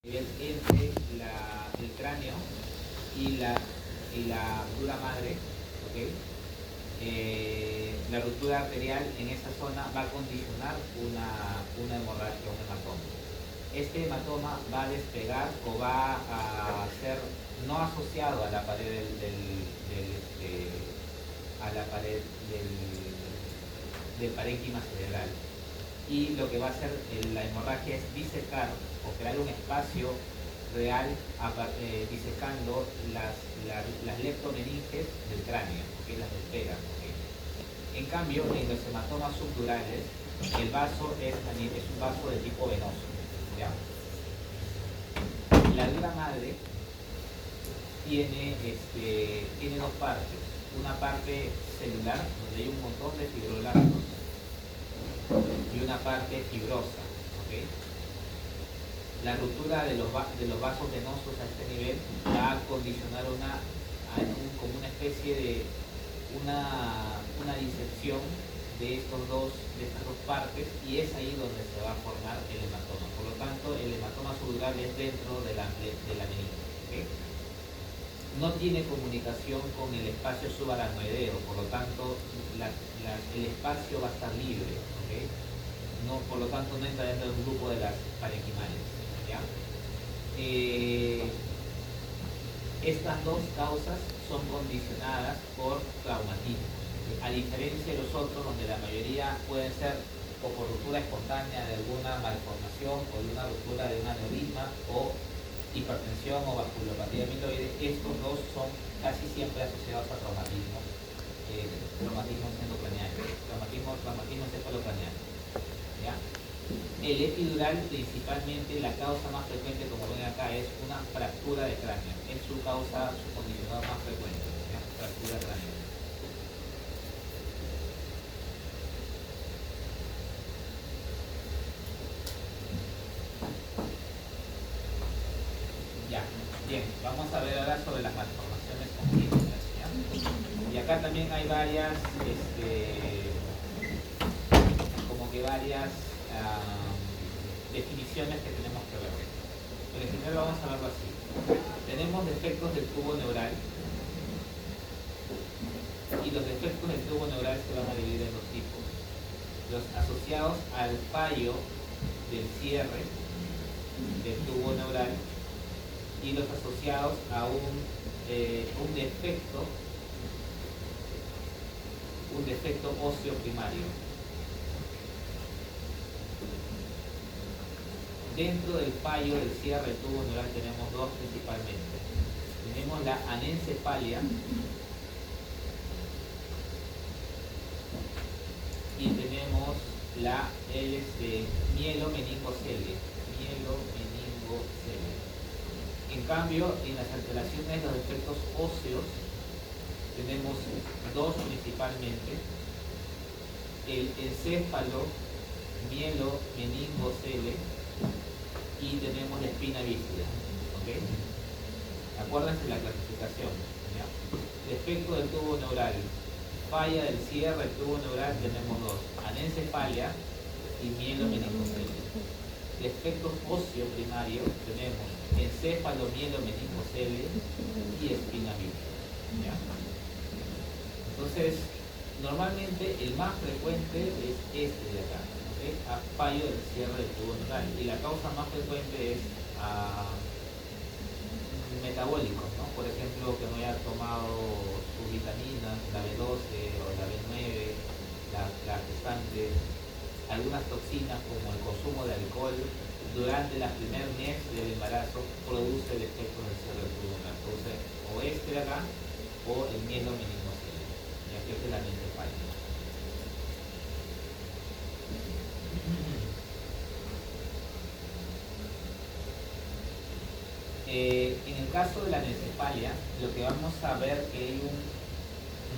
entre el cráneo y la dura madre, ¿ok? La ruptura arterial en esa zona va a condicionar una hemorragia, un hematoma. Este hematoma va a despegar o va a ser no asociado a la pared a la pared del parénquima cerebral, y lo que va a hacer la hemorragia es disecar o crear un espacio real disecando las leptomeninges del cráneo, que las despega. ¿Okay? En cambio, en los hematomas subdurales, el vaso es un vaso de tipo venoso. ¿Ya? La dura madre tiene dos partes. Una parte celular, donde hay un montón de fibroblastos, y una parte fibrosa. ¿Okay? La ruptura de los vasos venosos a este nivel va a condicionar como una especie de una disección de estas dos partes, y es ahí donde se va a formar el hematoma. Por lo tanto, el hematoma subdural es dentro de la meninge. ¿Okay? No tiene comunicación con el espacio subaracnoideo, por lo tanto el espacio va a estar libre. ¿Okay? No, por lo tanto no entra dentro de un grupo de las parenquimales. ¿Ya? Estas dos causas son condicionadas por traumatismo, a diferencia de los otros, donde la mayoría pueden ser o por ruptura espontánea de alguna malformación, o de una ruptura de un aneurisma, o hipertensión o vasculopatía amiloide. Estos dos son casi siempre asociados a traumatismo endocraniano, traumatismo encefalocraniano. ¿Ya? El epidural, principalmente, la causa más frecuente, como ven acá, es una fractura de cráneo. Es su condicionador más frecuente, ¿ya? Fractura craneal. Ya, bien, vamos a ver ahora sobre las malformaciones congénitas, ¿ya? Y acá también hay varias, definiciones que tenemos que ver. Pero primero vamos a verlo así. Tenemos defectos del tubo neural, y los defectos del tubo neural se van a dividir en dos tipos: los asociados al fallo del cierre del tubo neural, y los asociados a un defecto óseo primario. Dentro del fallo del cierre del tubo neural tenemos dos principalmente. Tenemos la anencefalia y tenemos la mielomeningocele. En cambio, en las alteraciones de los defectos óseos tenemos dos principalmente: el encéfalo mielomeningocele, y tenemos la espina bífida. ¿Okay? Acuérdense la clasificación. ¿Ya? Defecto del tubo neural, falla del cierre del tubo neural, tenemos dos: anencefalia y mielomeningocele. Defectos óseo primario, tenemos encéfalo mielomeningocele y espina bífida. ¿Ya? Entonces, normalmente el más frecuente es este de acá, ¿okay? A fallo del cierre del tubo neural, y la causa más frecuente es metabólicos, ¿no? Por ejemplo, que no haya tomado sus vitaminas, la B12 o la B9, la gestante. Algunas toxinas, como el consumo de alcohol durante el primer mes del embarazo, produce el efecto del cierre del tubo neural. Entonces, o este de acá o el mielomeningocele, ya que es la anencefalia. En el caso de la anencefalia, lo que vamos a ver que hay un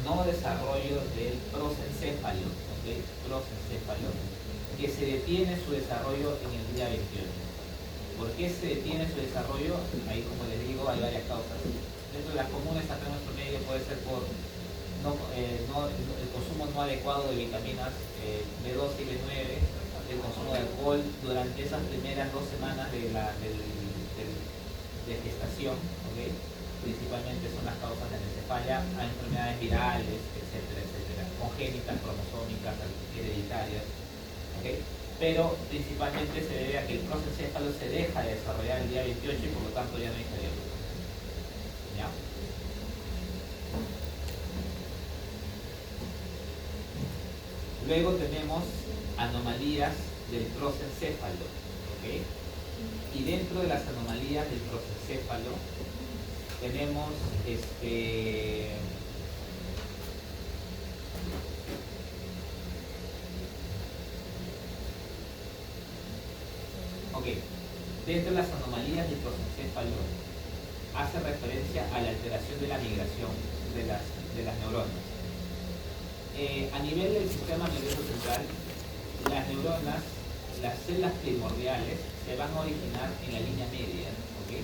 no desarrollo del prosencéfalo, ¿okay? Prosencéfalo, que se detiene su desarrollo en el día 21. ¿Por qué se detiene su desarrollo? Ahí, como les digo, hay varias causas. Dentro de las comunes acá en nuestro medio puede ser por el consumo no adecuado de vitaminas B12 y B9, el consumo de alcohol durante esas primeras 2 semanas del de gestación, ¿okay? Principalmente son las causas de anencefalia, a enfermedades virales, etcétera, etcétera, congénitas, cromosómicas, hereditarias, ¿okay? Pero principalmente se debe a que el prosencéfalo se deja de desarrollar el día 28 y por lo tanto ya no hay cerebro. ¿Ya? Luego tenemos anomalías del prosencéfalo, ¿okay? Y dentro de las anomalías del prosencéfalo tenemos dentro de las anomalías del prosencéfalo hace referencia a la alteración de la migración de las neuronas. A nivel del sistema nervioso central, las neuronas, las células primordiales, se van a originar en la línea media, ¿okay?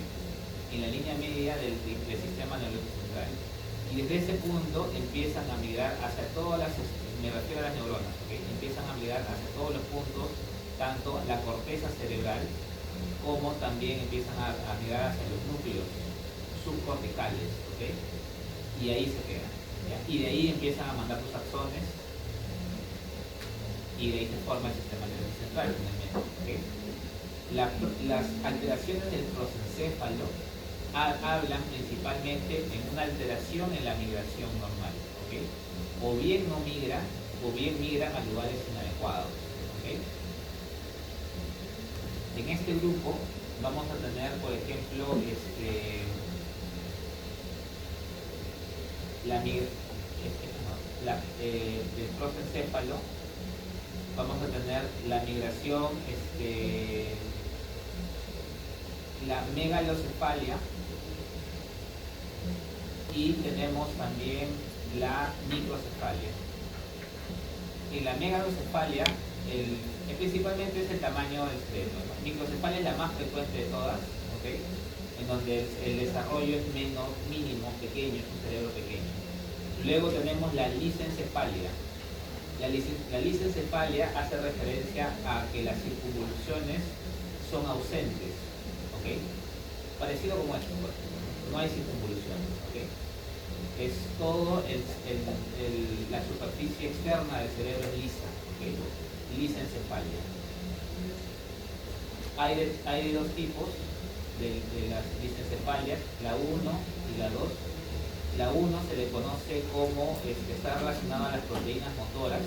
En la línea media del sistema nervioso central. Y desde ese punto empiezan a migrar hacia todas las, me refiero a las neuronas, ¿okay? Empiezan a migrar hacia todos los puntos, tanto la corteza cerebral, como también empiezan a migrar hacia los núcleos subcorticales, ¿okay? Y ahí se quedan, ¿ya? Y de ahí empiezan a mandar sus axones, y de ahí se forma el sistema nervioso central, ¿okay? Las alteraciones del prosencéfalo hablan principalmente en una alteración en la migración normal, ¿okay? O bien no migran, o bien migran a lugares inadecuados, ¿okay? En este grupo vamos a tener, por ejemplo, del prosencéfalo, vamos a tener la migración, la megalocefalia, y tenemos también la microcefalia. En la megalocefalia, principalmente es el tamaño del cerebro. La microcefalia es la más frecuente de todas, ¿okay? En donde el desarrollo es mínimo, pequeño, es un cerebro pequeño. Luego tenemos la lisencefalia. La lisencefalia hace referencia a que las circunvoluciones son ausentes, ¿okay? Parecido como esto, pues. No hay circunvoluciones, ¿okay? Es todo la superficie externa del cerebro es lisa, ¿okay? Lisencefalia. Hay dos tipos de las lisencefalias, la 1 y la 2. La 1 se le conoce como está relacionada a las proteínas motoras,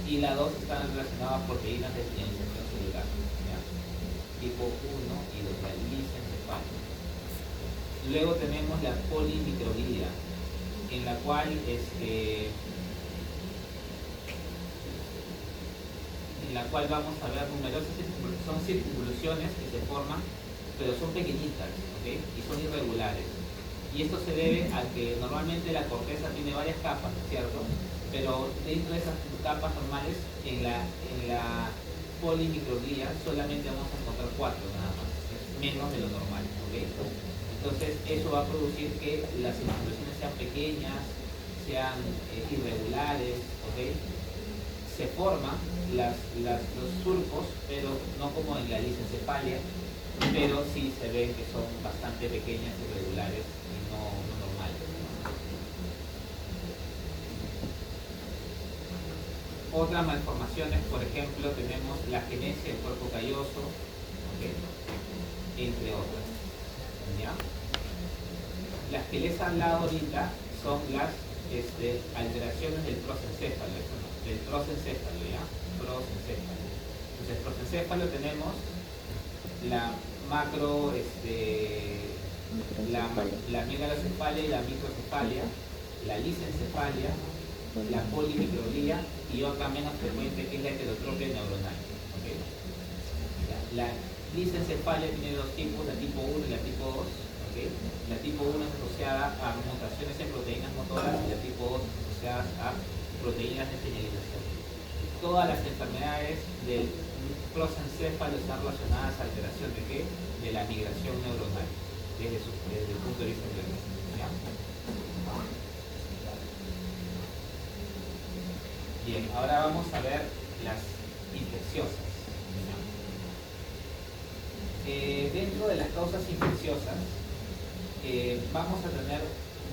y la 2 está relacionada a proteínas de señalización celular, ¿ya? Tipo 1 y 2, la lisencefalia. Luego tenemos la polimicroglia, en la cual vamos a ver numerosas circunvoluciones que se forman, pero son pequeñitas, ¿okay? Y son irregulares. Y esto se debe a que normalmente la corteza tiene varias capas, ¿cierto? Pero dentro de esas capas normales, en la polimicroglia solamente vamos a encontrar 4 nada más, es menos de lo normal, ¿okay? Entonces eso va a producir que las circunvoluciones sean pequeñas, sean irregulares, ¿okay? Se forman los surcos, pero no como en la lisencefalia, pero sí se ve que son bastante pequeñas, irregulares y no normales. Otras malformaciones, por ejemplo, tenemos la genesia del cuerpo calloso, ¿okay? Entre otras, ¿ya? Las que les he hablado ahorita son las alteraciones del prosencéfalo, del prosencéfalo, ¿ya? Prosencéfalo. Entonces, el prosencéfalo tenemos la macro, la megalocefalia y la microcefalia, la lisencefalia, la polimicroglia y otra menos frecuente que es la heterotropia neuronal, ¿okay? La lisencefalia tiene dos tipos, la tipo 1 y la tipo 2, ¿okay? La tipo 1 es asociada a mutaciones en proteínas motoras y la tipo 2 es asociada a proteínas de señalización. Todas las enfermedades del prosencéfalo están relacionadas a alteración de ¿qué? De la migración neuronal, desde el punto de vista biológico, ¿ya? Bien, ahora vamos a ver las infecciosas, ¿ya? Dentro de las causas infecciosas, vamos a tener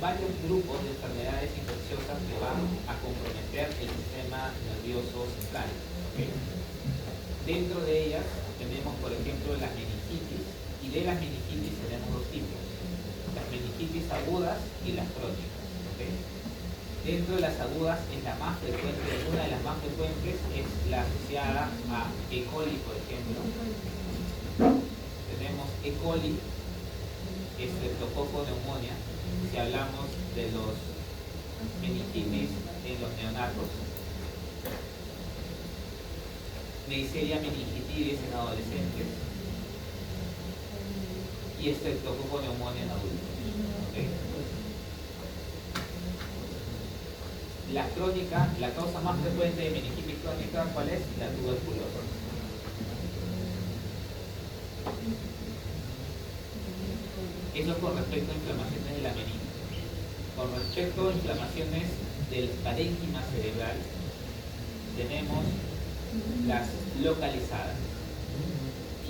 varios grupos de enfermedades infecciosas que van a comprometer el sistema nervioso central. ¿Okay? Dentro de ellas tenemos, por ejemplo, las meningitis, y de las meningitis tenemos dos tipos: las meningitis agudas y las crónicas. ¿Okay? Dentro de las agudas es la más frecuente, una de las más frecuentes es la asociada a E. coli, por ejemplo. Tenemos E. coli, Streptococcus pneumoniae, si hablamos de los meningitis en los neonatos, Neisseria meningitidis en adolescentes y Streptococcus pneumoniae en adultos. ¿Okay? La crónica, la causa más frecuente de meningitis crónica, ¿cuál es? La tuberculosis. Eso con respecto a inflamaciones de la meninge. Con respecto a inflamaciones del parénquima cerebral, tenemos las localizadas.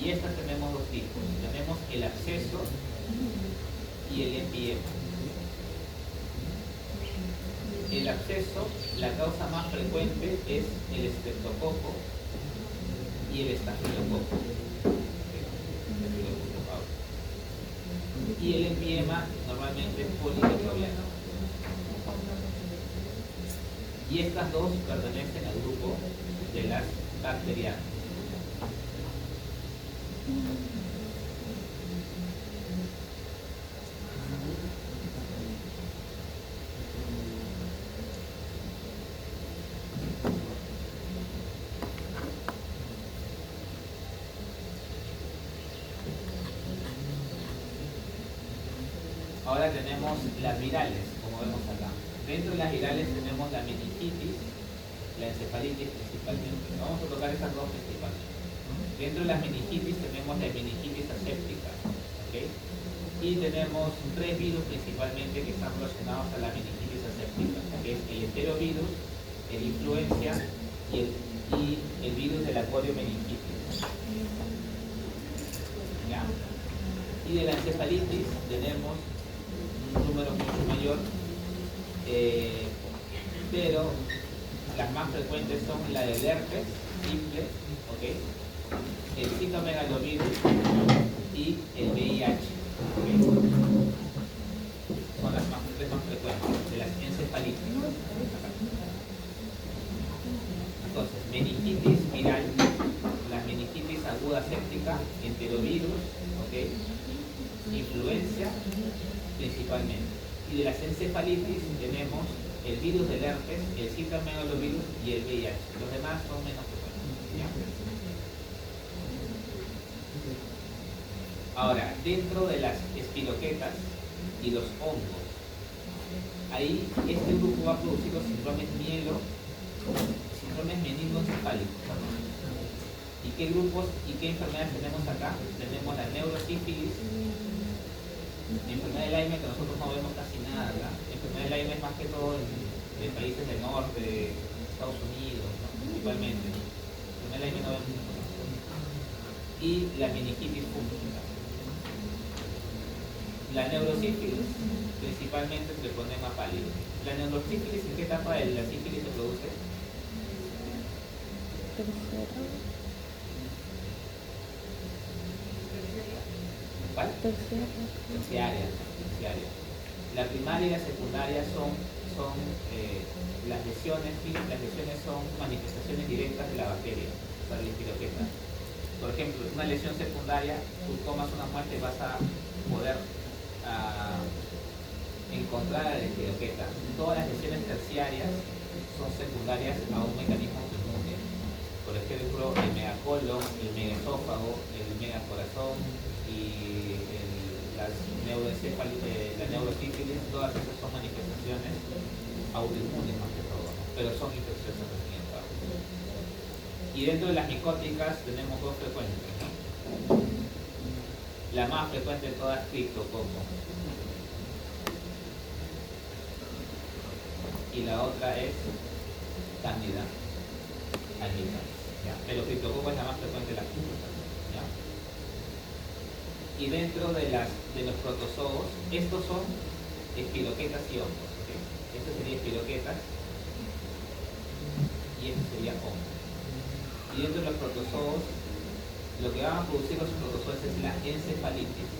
Y estas tenemos dos tipos. Tenemos el absceso y el empiema. El absceso, la causa más frecuente es el estreptococo y el estafilococo. Y el empiema normalmente es polipectoriano. Y estas dos pertenecen al grupo de las bacterianas. Ahora tenemos las virales, como vemos acá. Dentro de las virales tenemos la meningitis, la encefalitis principalmente. Vamos a tocar esas dos principalmente. Dentro de las meningitis tenemos la meningitis aséptica, ¿okay? Y tenemos tres virus principalmente que están relacionados a la meningitis aséptica, que es el enterovirus, el influenza y el virus de la coriomeningitis. ¿Ya? Y de la encefalitis tenemos un número mucho mayor, pero las más frecuentes son la del herpes simple, ¿okay? El citomegalovirus y el VIH, ¿okay? Son las tres más frecuentes de las encefalitis. Entonces, meningitis viral, la meningitis aguda séptica, enterovirus, ¿okay? Influenza principalmente. Y de las encefalitis tenemos el virus del herpes, el citomegalovirus y el VIH. Los demás son menos frecuentes. ¿Ya? Ahora, dentro de las espiroquetas y los hongos, ahí este grupo va a producir los síndromes síndromes meningoencefálicos. ¿Y qué grupos y qué enfermedades tenemos acá? Tenemos la neurosífilis, la enfermedad de Lyme, que nosotros no vemos casi nada, ¿verdad? La enfermedad de Lyme es más que todo en países del norte, de Estados Unidos, ¿no? Principalmente. La enfermedad de Lyme no vemos mucho. Y la meningitis fúngica. La neurosífilis, principalmente el treponema pálido. ¿La neurosífilis en qué etapa de la sífilis se produce? ¿Cuál? Terciaria. La primaria y la secundaria son las lesiones son manifestaciones directas de la bacteria, para la espiroqueta. Por ejemplo, una lesión secundaria, tú tomas una muestra y vas a poder encontrar a la espiroqueta. Todas las lesiones terciarias son secundarias a un mecanismo inmune. Por ejemplo, el megacolon, el megaesófago, el megacorazón y la neurosífilis, todas esas son manifestaciones autoinmunes más que todo, ¿no? Pero son infecciosas al fin y al cabo. Y dentro de las micóticas tenemos dos frecuentes, ¿no? La más frecuente de todas es criptococo. Y la otra es Candida albicans, ¿ya? Pero criptococo es la más frecuente de las cúpulas, ¿ya? Y dentro de los protozoos, estos son espiroquetas y hongos. ¿Okay? Esto sería espiroquetas y esto sería hongos. Y dentro de los protozoos, lo que van a producir los protozoos es la encefalitis.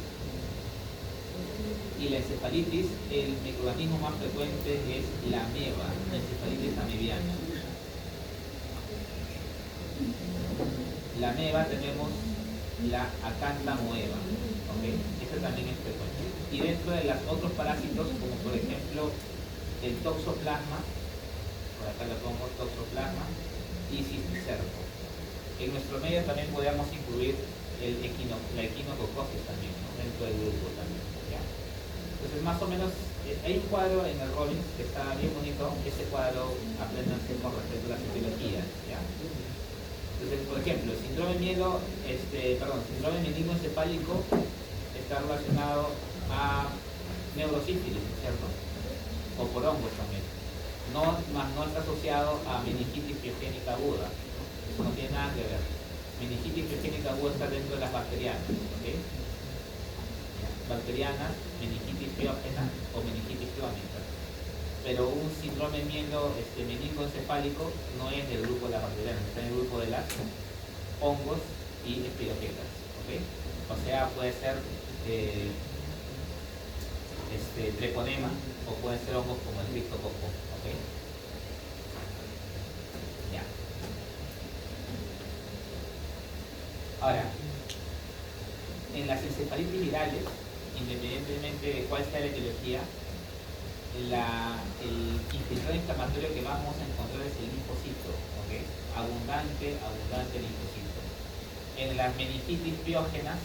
Y la encefalitis, el microorganismo más frecuente es la ameba, la encefalitis amebiana. La ameba tenemos la acantha moeba, ¿okay? Esa también es frecuente. Y dentro de los otros parásitos, como por ejemplo el toxoplasma, por acá lo pongo, toxoplasma y cisticerco. En nuestro medio también podríamos incluir la equinococosis también, ¿no? Dentro del grupo también, ¿ya? Entonces más o menos, hay un cuadro en el Robbins que está bien bonito. Ese cuadro apréndanse con respecto a la fisiología, ¿ya? Entonces, por ejemplo, el síndrome síndrome meningoencefálico está relacionado a neurosífilis, ¿cierto? O por hongos también. No está asociado a meningitis piogénica aguda. Eso no tiene nada que ver. Meningitis piogénica aguda está dentro de las bacterianas, ¿ok? Bacterianas, meningitis piógena o meningitis crónica. Pero un síndrome meningoencefálico no es del grupo de las bacterianas, está en el grupo de las hongos y espiroquetas, ¿ok? O sea, puede ser treponema o pueden ser hongos como el criptococo, ¿ok? Ya. Ahora, en las encefalitis virales, independientemente de cuál sea la etiología, el infiltrado inflamatorio que vamos a encontrar es el linfocito, ¿okay? abundante linfocito. En las meningitis piógenas,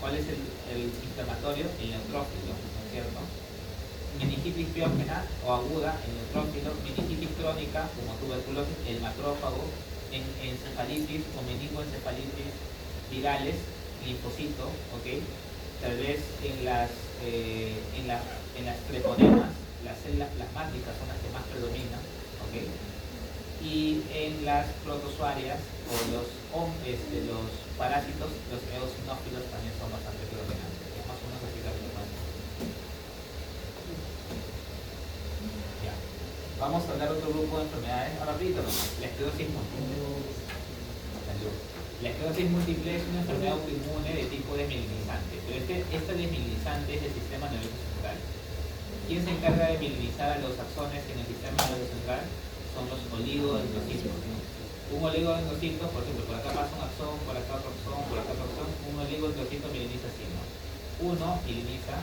¿cuál es el inflamatorio? El neutrófilo, ¿no es cierto? Meningitis piógena o aguda, el neutrófilo. Meningitis crónica, como tuberculosis, el macrófago. En encefalitis o meningoencefalitis virales, linfocito, ¿ok? Tal vez en las treponemas, las células plasmáticas son las que más predominan, ¿ok? Y en las protozoarias o los parásitos, los eosinófilos también son bastante predominantes. Ya, más o menos así la más. Ya. Vamos a hablar de otro grupo de enfermedades. Ahora rapidito nomás, la esclerosis múltiple. La esclerosis múltiple es una enfermedad autoinmune de tipo desmielinizante, pero esta desmielinizante es del sistema nervioso central. ¿Quién se encarga de mielinizar a los axones en el sistema nervioso central? Son los oligodendrocitos. Un oligodendrocito, por ejemplo, por acá pasa un axón, por acá otro axón, por acá otro axón. Un oligodendrocito mieliniza así, ¿no? Uno mieliniza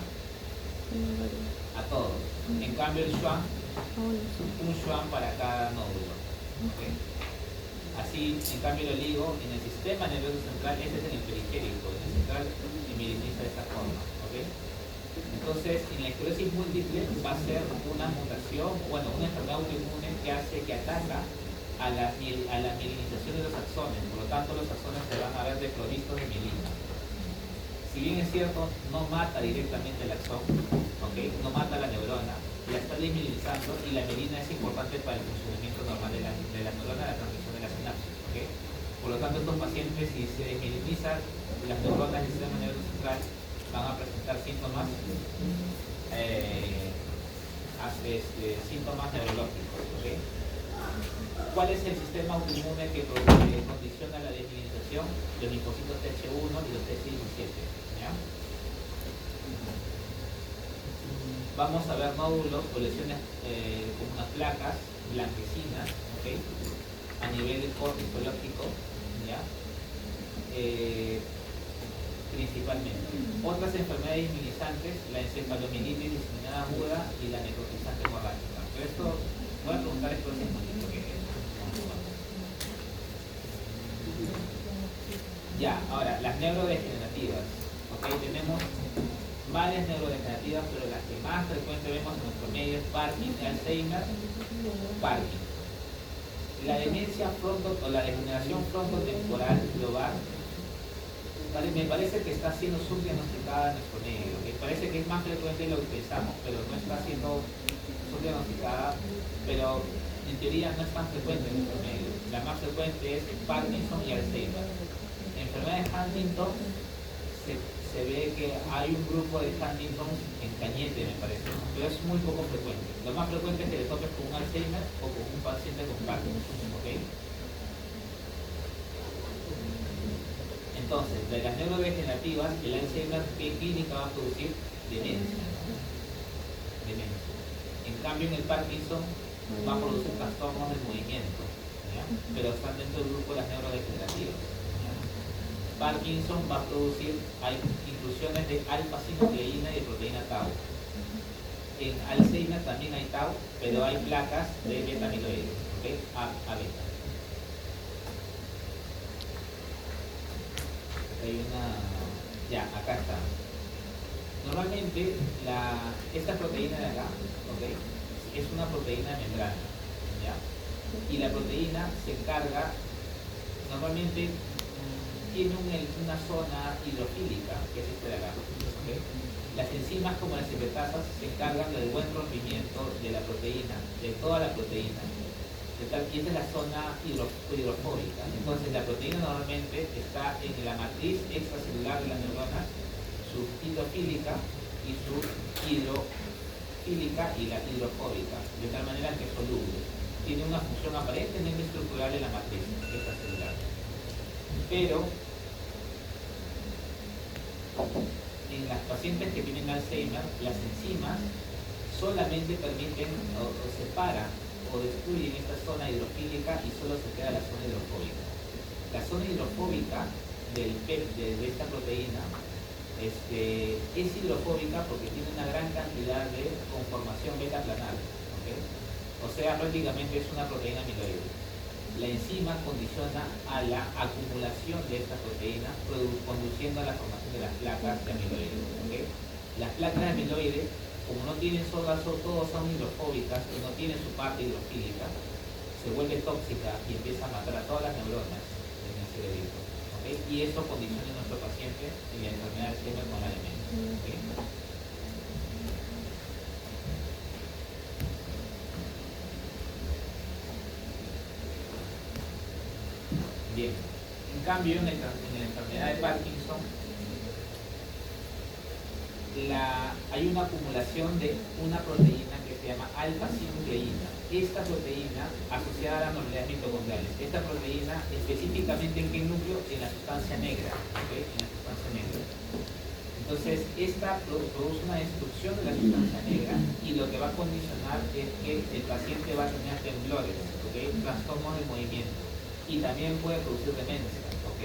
a todos. En cambio el Schwann, un Schwann para cada nódulo, ¿okay? Así, en cambio el oligo, en el sistema nervioso central, este es en el periférico, en el central se mieliniza de esta forma, ¿okay? Entonces, en la esclerosis múltiple va a ser una mutación, una enfermedad autoinmune que ataca a la mielinización de los axones. Por lo tanto, los axones se van a ver desprovistos de mielina. Si bien es cierto, no mata directamente el axón, ¿okay? No mata la neurona, la está desmielinizando y la mielina es importante para el funcionamiento normal de la neurona, la transmisión de la sinapsis, ¿okay? Por lo tanto, estos pacientes, si se desmielinizan las neuronas del sistema nervioso central, van a presentar síntomas neurológicos, ¿okay? ¿Cuál es el sistema autoinmune que condiciona la desmielinización? Los linfocitos Th1 y los Th17, ¿ya? Vamos a ver nódulos o lesiones como unas placas blanquecinas, ¿okay? A nivel corticológico, ¿ya? Principalmente. Otras enfermedades inmunizantes, la encefalomielitis diseminada aguda y la necrotizante hemorrágica. Pero esto, voy a preguntar esclerosis múltiple, ¿qué es? Ya, ahora, las neurodegenerativas. ¿Okay? Tenemos varias neurodegenerativas, pero las que más frecuente vemos en nuestro medio es Parkinson, Alzheimer, Parkinson. La demencia o la degeneración frontotemporal global me parece que está siendo subdiagnosticada en nuestro medio. Me parece que es más frecuente de lo que pensamos, pero no está siendo subdiagnosticada, pero en teoría no es tan frecuente en nuestro medio. La más frecuente es Parkinson y Alzheimer. Enfermedad de Huntington se ve que hay un grupo de Huntington en Cañete, me parece, pero es muy poco frecuente. Lo más frecuente es que le topes con un Alzheimer o con un paciente con Parkinson, ¿ok? Entonces, de las neurodegenerativas, el Alzheimer, ¿qué clínica va a producir? Demencia, ¿no? Demencia. En cambio, en el Parkinson va a producir trastornos del movimiento, ¿ya? Pero están dentro del grupo de las neurodegenerativas. Parkinson va a producir, hay inclusiones de alfa-sinucleína y de proteína tau. En Alzheimer también hay tau, pero hay placas de beta-amiloides, ¿ok? A beta. Hay una... Ya, acá está. Normalmente, esta proteína de acá, ¿ok? Es una proteína membrana, ¿ya? Y la proteína se encarga, normalmente, tiene una zona hidrofílica, que es esta de acá, ¿okay? Las enzimas como las invertasas se encargan del buen rompimiento de la proteína, de toda la proteína, y esta es la zona hidrofóbica. Entonces la proteína normalmente está en la matriz extracelular de las neuronas, su hidrofílica y su hidrofílica y la hidrofóbica, de tal manera que es soluble. Tiene una función aparentemente estructural en la matriz extracelular. Pero en las pacientes que tienen Alzheimer, las enzimas solamente permiten o separan o destruyen esta zona hidrofílica y solo se queda la zona hidrofóbica. La zona hidrofóbica de esta proteína es hidrofóbica porque tiene una gran cantidad de conformación beta-planar, ¿okay? O sea, prácticamente es una proteína amiloide. La enzima condiciona a la acumulación de esta proteína, conduciendo a la formación de las placas de amiloides, ¿okay? Las placas de amiloides, como no tienen todos son hidrofóbicas y no tienen su parte hidrofílica, se vuelve tóxica y empieza a matar a todas las neuronas en el cerebro, ¿okay? Y eso condiciona a nuestro paciente en la enfermedad de Alzheimer con la demencia, ¿okay? Bien, en cambio en la enfermedad de Parkinson hay una acumulación de una proteína que se llama alfa-sinucleína. Esta proteína asociada a las normalidades mitocondriales. Esta proteína específicamente en qué núcleo? En la sustancia negra, ¿okay? En la sustancia negra. Entonces esta produce una destrucción de la sustancia negra y lo que va a condicionar es que el paciente va a tener temblores, ¿okay? Trastornos de movimiento. Y también puede producir demencia, ¿ok?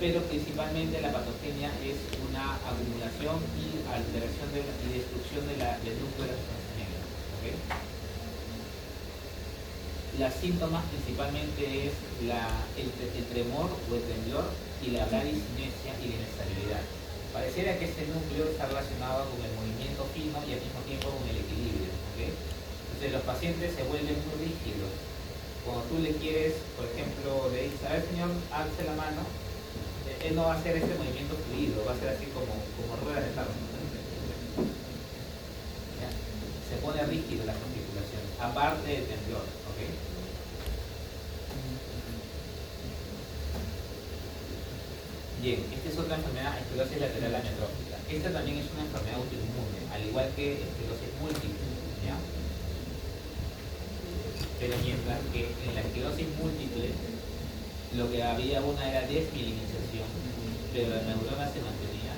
Pero principalmente la patogenia es una acumulación y alteración y destrucción del núcleo de la sustancia negra, ¿ok? Los síntomas principalmente es el tremor o el temblor y la bradicinesia y la inestabilidad. Pareciera que este núcleo está relacionado con el movimiento fino y al mismo tiempo con el equilibrio, ¿ok? Entonces los pacientes se vuelven muy rígidos. Cuando tú le quieres, por ejemplo, le dices, a ver señor, alce la mano, él no va a hacer este movimiento fluido, va a ser así como ruedas de carro. Se pone rígido la articulación, aparte del temblor, ¿ok? Bien, esta es otra enfermedad, esclerosis lateral amiotrófica. Esta también es una enfermedad autoinmune, al igual que esclerosis múltiple, ¿ya? Pero mientras que en la esclerosis múltiple lo que había una era desmielinización, pero la neurona se mantenía.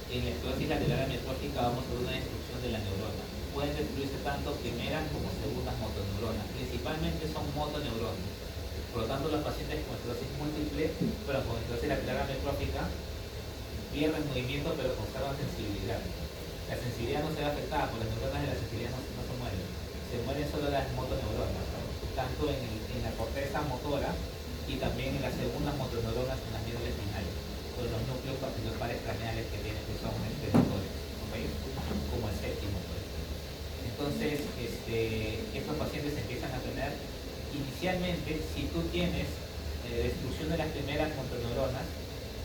En la esclerosis lateral amiotrófica vamos a ver una destrucción de la neurona. Pueden destruirse tanto primeras como segundas motoneuronas, principalmente son motoneuronas. Por lo tanto, los pacientes con esclerosis múltiple, pero con esclerosis lateral amiotrófica, pierden movimiento pero conservan sensibilidad. La sensibilidad no se ve afectada por las neuronas de la sensibilidad no se mueren. Se mueren solo las motoneuronas, tanto en la corteza motora y también en las segundas motoneuronas en las médulas espinales, o los núcleos papilofales craneales que tienen, que son motores, ¿okay? Como el séptimo. Pues. Entonces, estos pacientes empiezan a tener, inicialmente, si tú tienes destrucción de las primeras motoneuronas,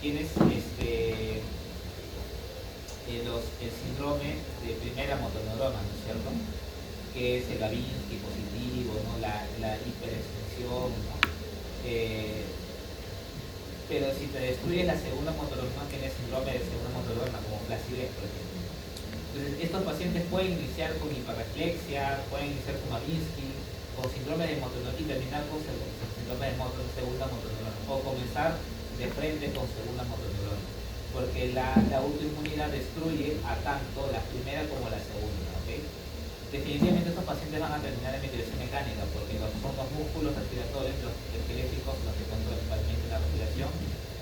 tienes el síndrome de primera motoneurona, ¿no es cierto? Que es el Babinski positivo, ¿no? La hiperextensión, ¿no? Pero si te destruye la segunda motorneurona, tienes síndrome de segunda motorneurona, como flacidez, por ejemplo. Entonces, estos pacientes pueden iniciar con hiperreflexia, pueden iniciar con Babinski, con síndrome de motorneurona y terminar con síndrome de segunda motorneurona, o comenzar de frente con segunda motorneurona, porque la autoinmunidad destruye a tanto la primera como la segunda, ¿ok? Definitivamente estos pacientes van a terminar en ventilación mecánica, porque son los músculos respiratorios, los esqueléticos, los que controlan principalmente la respiración,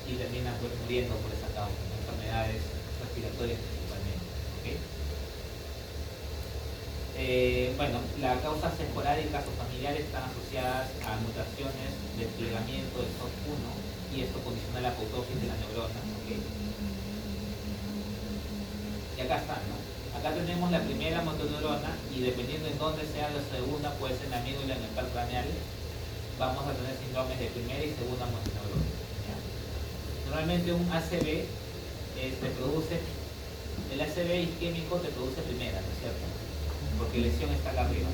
y terminan pues muriendo por esa causa, enfermedades respiratorias principalmente, ¿ok? Bueno, las causas esporádicas o familiares están asociadas a mutaciones del plegamiento del SOC1 y esto condiciona la apoptosis de la neurona, ¿ok? Y acá está, ¿no? Acá tenemos la primera motoneurona y dependiendo en dónde sea la segunda, puede ser en la médula, en el par craneal, vamos a tener síndromes de primera y segunda motoneurona, ¿ya? Normalmente un ACV el ACV isquémico te produce primera, ¿no es cierto? Porque lesión está acá arriba.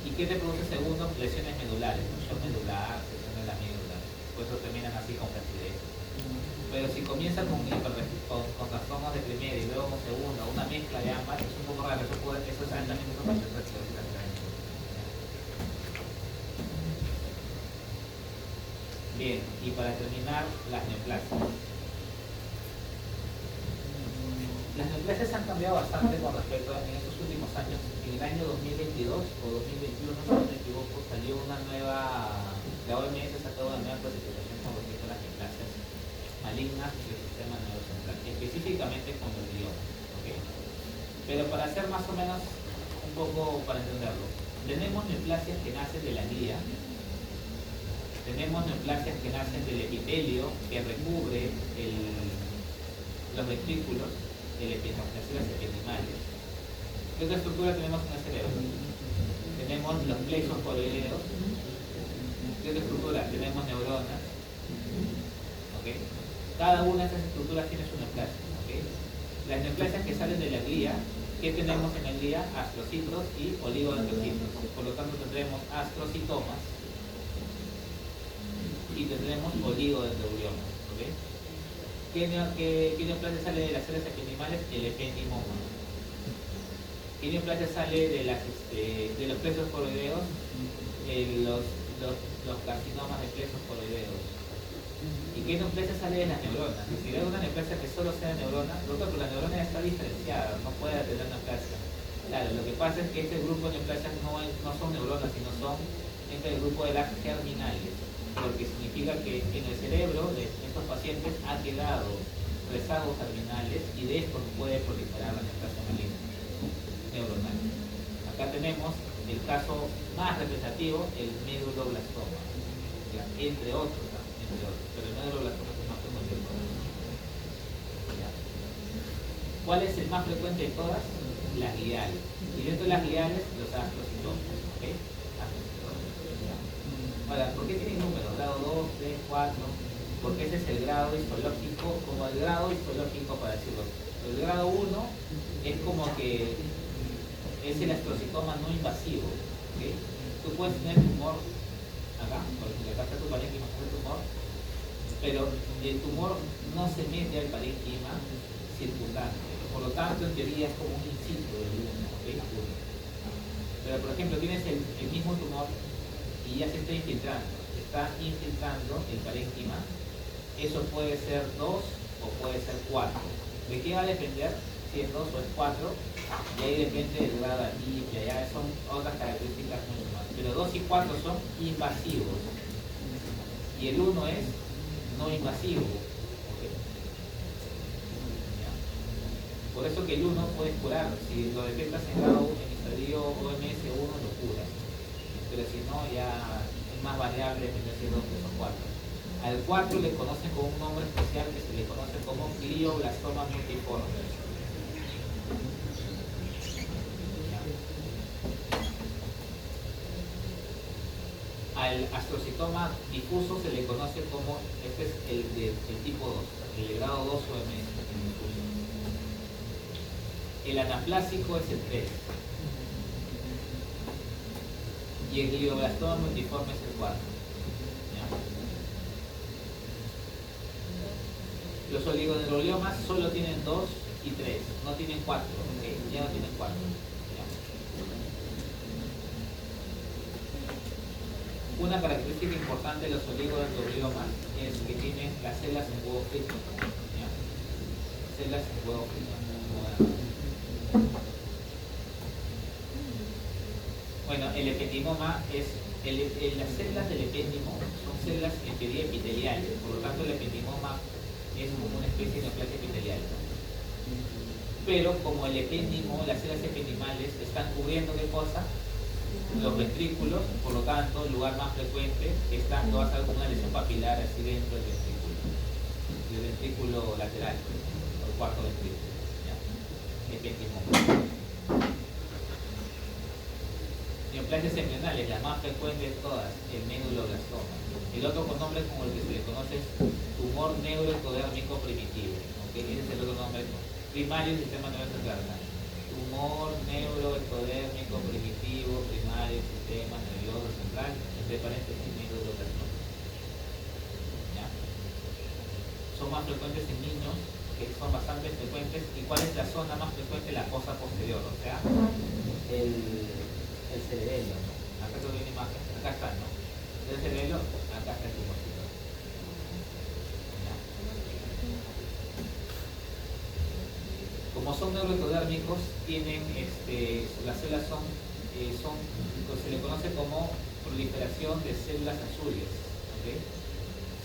¿Y qué te produce segundo? Lesiones medulares, ¿no? Shock medular, lesión de la médula, por eso terminan así con flacidez. Pero si comienza con trastornos de primera y luego con segunda, una mezcla de ambas, es un poco raro, eso es altamente sospechoso. Bien, y para terminar, las neoplasias. Las neoplasias han cambiado bastante con respecto a en estos últimos años. En el año 2022 o 2021, si no me equivoco, salió una nueva, la OMS sacó una nueva clasificación con respecto a las neoplasias malignas del sistema neurocentral, específicamente con el glioma, ¿okay? Pero para hacer más o menos un poco para entenderlo, tenemos neoplasias que nacen de la glía, tenemos neoplasias que nacen del epitelio que recubre los ventrículos, las epidimales. ¿Qué otra estructura tenemos en el cerebro? Tenemos los plexos coroideos. ¿Qué otra estructura? Tenemos neuronas. ¿Okay? Cada una de estas estructuras tiene su neoplasia, ¿okay? Las neoplasias que salen de la glía, ¿qué tenemos en la glía? Astrocitos y oligodendrocitos. Por lo tanto tendremos astrocitomas y tendremos oligodendrogliomas, ¿okay? ¿Qué neoplasia sale de las células epidimales? El ependimoma. ¿Qué neoplasia sale de los plexos coroideos? Los carcinomas de plexos coroideos. ¿Y qué neoplasia sale de las neuronas? Si hay una neoplasia que solo sea neurona, pero la neurona ya está diferenciada, no puede tener neoplasia. Claro, lo que pasa es que este grupo de neoplasias no son neuronas, sino son entre el grupo de las germinales, lo que significa que en el cerebro de estos pacientes ha quedado rezagos germinales y de estos puede proliferar la neoplasia maligna neuronal. Acá tenemos el caso más representativo, el meduloblastoma, ¿ya? Entre otros, pero el meduloblastoma es el más frecuente de todas. ¿Ya? ¿Cuál es el más frecuente de todas? Las gliales. Y dentro de las gliales, los astrocitomas, ¿okay? Ahora, ¿por qué tienen números? Grado 2, 3, 4, porque ese es el grado histológico, como el grado histológico para decirlo. El grado 1 es como que es el astrocitoma no invasivo, ¿okay? Tú puedes tener tumor acá, por ejemplo, acá está tu parénquima con el tumor, pero el tumor no se mete al parénquima circundante, por lo tanto en teoría es como un in situ del 1, ¿okay? Pero por ejemplo tienes el mismo tumor y ya se está infiltrando el parénquima, eso puede ser 2 o puede ser 4. ¿De qué va a depender? Si es 2 o es 4, y ahí depende del grado de atrofia, ya son otras características mucho más. Pero 2 y 4 son invasivos, y el 1 es no invasivo. ¿Okay? Por eso que el 1 puedes curar, si lo detectas en grado en estadio OMS 1 lo curas. Pero si no, ya es más variable, depende de 2, 3 o 4. Al 4 le conocen con un nombre especial que se le conoce como glioblastoma multiforme. Al astrocitoma difuso se le conoce como, este es el tipo 2, el de grado 2 OMS. El anaplásico es el 3. Y el glioblastoma multiforme es el 4. ¿Ya? Los oligodendroliomas solo tienen 2 y 3, no tienen 4, ¿okay? Ya no tienen 4. Una característica importante de los oligodendroliomas es que tienen las células en huevo frito. Células en huevo frito. Bueno, el ependimoma es las células del ependimo son células epiteliales, por lo tanto el ependimoma es como una especie de neoplasia epitelial. Pero como el ependimo, las células ependimales están cubriendo ¿qué cosa? Los ventrículos, por lo tanto el lugar más frecuente está no va a ser una lesión papilar así dentro del ventrículo lateral, o el cuarto ventrículo. Ependimoma. Neoplasias embrionales, la más frecuente de todas, el neuroblastoma. El otro nombre como el que se le conoce es tumor neuroectodérmico primitivo. ¿Okay? Ese es el otro nombre primario del sistema nervioso central. Tumor neuroectodérmico primitivo, primario, sistema nervioso central, entre paréntesis neuroblastoma. ¿Ya? Son más frecuentes en niños, que son bastante frecuentes. ¿Y cuál es la zona más frecuente? La fosa posterior, o sea, el cerebelo, ¿no? Acá tengo una imagen, acá está, ¿no? El cerebelo, acá está el tumorcito. Como son neuroectodérmicos, tienen, las células son, se le conoce como proliferación de células azules, ¿okay?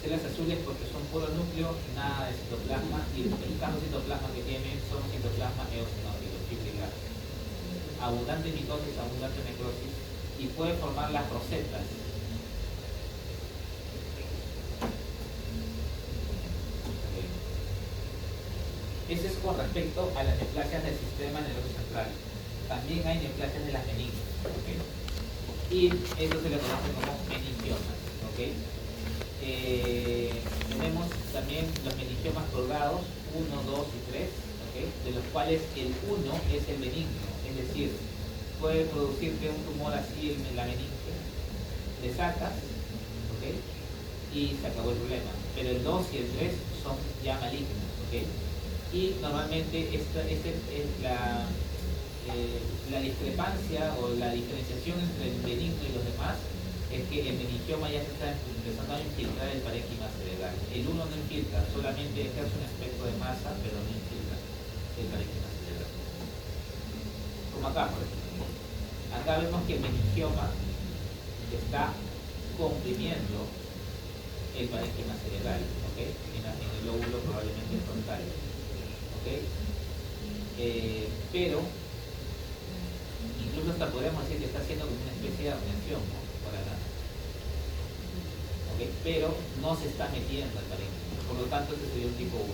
Células azules porque son puro núcleo, nada de citoplasma, y el único citoplasma que tienen son citoplasma eosinófilos, fibrilares. Abundante mitosis, abundante necrosis, y puede formar las rosetas. Okay. Eso es con respecto a las neoplasias del sistema nervioso central. También hay neoplasias de las meninges, ¿okay? Y eso se le conoce como meningiomas, ¿okay? Tenemos también los meningiomas colgados 1, 2 y 3, ¿okay? De los cuales el 1 es el benigno. Es decir, puede producirte un tumor así en la meninge, le sacas, ¿okay? Y se acabó el problema. Pero el 2 y el 3 son ya malignos, ¿okay? Y normalmente esta es la discrepancia o la diferenciación entre el benigno y los demás es que el meningioma ya se está empezando a infiltrar el parénquima cerebral. El 1 no infiltra, solamente ejerce un aspecto de masa, pero no infiltra el parénquima cerebral. Como acá, por ejemplo. Acá vemos que el meningioma está comprimiendo el parénquima cerebral, ¿okay? En el lóbulo probablemente frontal, ¿okay? Pero incluso hasta podríamos decir que está haciendo como una especie de herniación, ¿no? Por acá, ¿okay? Pero no se está metiendo al parénquima, por lo tanto este sería un tipo 1.